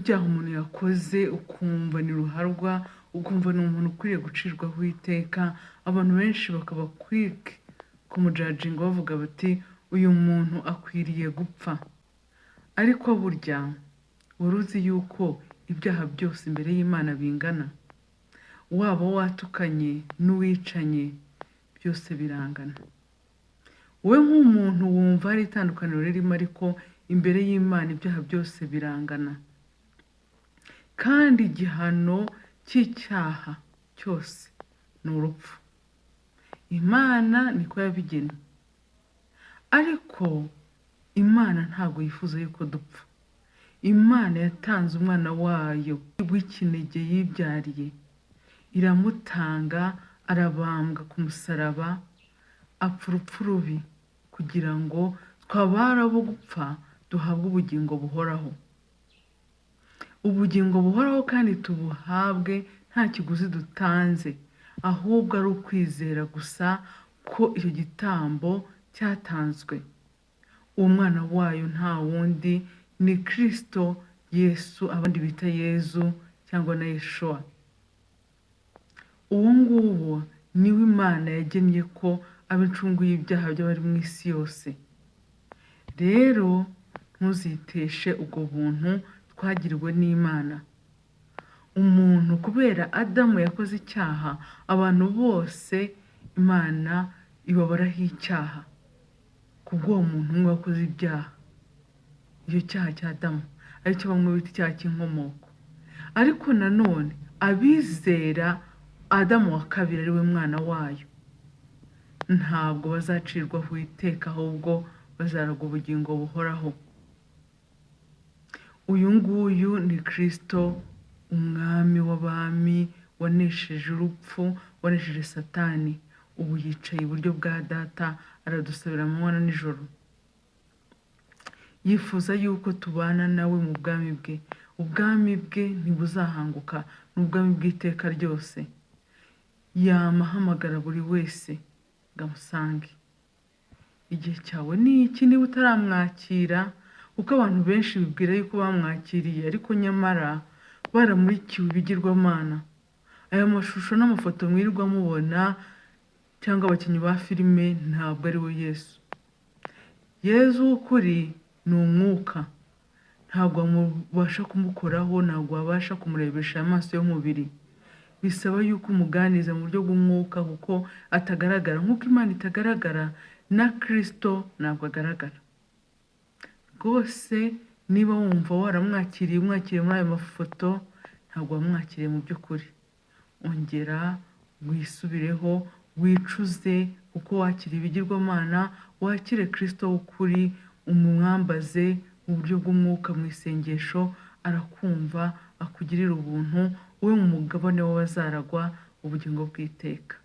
ibyaha umuntu yakoze ukumva ni ruharwa, ukumva ni umuntu ukwiriye gucirwaho iteka, abantu benshi bakaba quick kumujudginga bavuga bati uyu muntu akwiriye gupfa. Ariko burya wari uzi yuko ibyaha byose imbere y'Imana bingana? Waba watukanye n'uwicanye byose birangana. Wowe nk'umuntu wumva hari itandukaniro ririmo, ariko imbere y'Imana ibyaha byose birangana. Kandi igihano cy'icyaha cyose ni urupfu. Imana niko yabigennye. Ariko Imana ntabwo yifuza yuko dupfa. Imana yatanze umwana wayo w'ikinege yibyariye, iramutanga, arabambwa ku musaraba, apfa urupfu rubi kugira ngo twabara bo gupfa duhabwe ubugingo buhoraho. Ubugingo buhoraho kandi tubuhabwe nta kiguzi dutanze, ahubwo ari ukwizera gusa ko icyo gitambo cyatanzwe. Uwo mwana wayo nta wundi ni Kristo Yesu, abandi bita Yezu cyangwa na Yeshua. Uwo nguwo niwe Imana yagennye ko aba incungu y'ibyaha by'abari mu isi yose. Rero ntuziteshe ubwo buntu twagiriwe n'Imana. Umuntu kubera Adamu yakoze icyaha, abantu bose Imana ibabaraho icyaha kubw'uwo muntu umwe wakoze ibyaha. Icyo cyaha cya Adamu aricyo bamwe bita icyaha cy'inkomoko. Ariko nanone abizera Adamu wa kabiri ari we mwana wayo ntabwo bazacirwaho iteka, ahubwo bazaragwa ubugingo buhoraho. Uyu nguyu ni Kristo, umwami w'abami, wanesheje urupfu, wanesheje Satani. Ubu yicaye iburyo bwa Data, aradusabira amanywa na nijoro. Yifuza yuko tubana nawe mu bwami bwe. Ubwami bwe ntibuzahanguka, ni ubwami bw'iteka ryose. Yamahamagara buri wese ngo amusange. Igihe cyawe ni iki niba utaramwakira? Kuko abantu benshi bibwira yuko bamwakiriye, ariko nyamara baramurikiwe ibigirwamana. Aya mashusho n'amafoto mwirirwa mubona cyangwa abakinnyi ba filime ntabwo ari we Yesu. Yezu w'ukuri ni umwuka. Ntabwo wabasha kumukoraho, ntabwo wabasha kumurebesha amaso y'umubiri. Bisaba yuko umuganiza mu buryo bw'umwuka, kuko atagaragara. Nk'uko Imana itagaragara, na Kristo ntabwo agaragara. Rwose niba wumva waramwakiriye, umwakiriye muri ayo mafoto, ntabwo wamwakiriye mu by'ukuri. Ongera wisubireho, wicuze, kuko wakiriye ibigirwamana. Wakire Kristo w'ukuri, umwambaze mu buryo bw'umwuka mu isengesho, arakumva, akugirira ubuntu, wowe mu mugabane w'abazaragwa ubugingo bw'iteka.